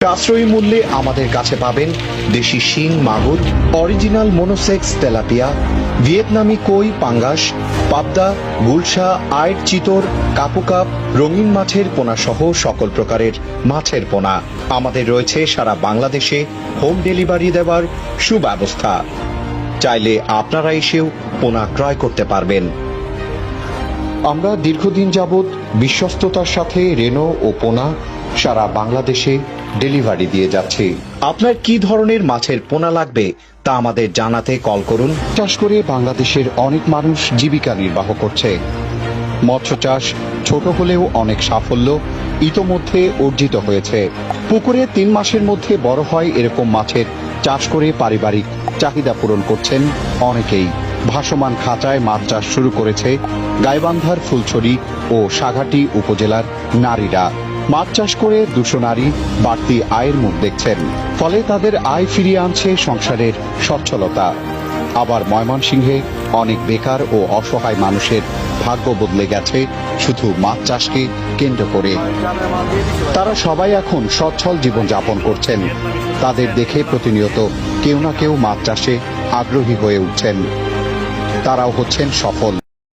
সাশ্রয়ী মূল্যে আমাদের কাছে পাবেন দেশি শিং মাগুর, অরিজিনাল মনোসেক্স তেলাপিয়া, ভিয়েতনামি কই পাঙ্গাস, পাবদা, গুলশা, আইড় চিতর, কাপুকাপ, রঙিন মাছের পোনা সহ সকল প্রকারের মাছের পোনা। আমাদের রয়েছে সারা বাংলাদেশে হোম ডেলিভারি দেওয়ার সুব্যবস্থা। চাইলে আপনারা এসেও পোনা ক্রয় করতে পারবেন। আমরা দীর্ঘদিন যাবৎ বিশ্বস্ততার সাথে রেনো ও পোনা সারা বাংলাদেশে ডেলিভারি দিয়ে যাচ্ছি। আপনার কি ধরনের মাছের পোনা লাগবে তা আমাদের জানাতে কল করুন। চাষ করে বাংলাদেশের অনেক মানুষ জীবিকা নির্বাহ করছে। মৎস্য চাষ ছোট হলেও অনেক সাফল্য ইতোমধ্যে অর্জিত হয়েছে। পুকুরে 3 মাসের মধ্যে বড় হয় এরকম মাছের চাষ করে পারিবারিক চাহিদা পূরণ করছেন অনেকেই। ভাসমান খাঁচায় মাছ চাষ শুরু করেছে গাইবান্ধার ফুলছড়ি ও সাঘাটি উপজেলার নারীরা। মাছ চাষ করে 200 নারী বাড়তি আয়ের মুখ দেখছেন। ফলে তাদের আয় ফিরিয়ে আনছে সংসারের সচ্ছলতা। আবার ময়মনসিংহে অনেক বেকার ও অসহায় মানুষের ভাগ্য বদলে গেছে শুধু মাছ চাষকে কেন্দ্র করে। তারা সবাই এখন সচ্ছল জীবনযাপন করছেন। তাদের দেখে প্রতিনিয়ত কেউ না কেউ মাছ চাষে আগ্রহী হয়ে উঠছেন। তারাও হচ্ছেন সফল।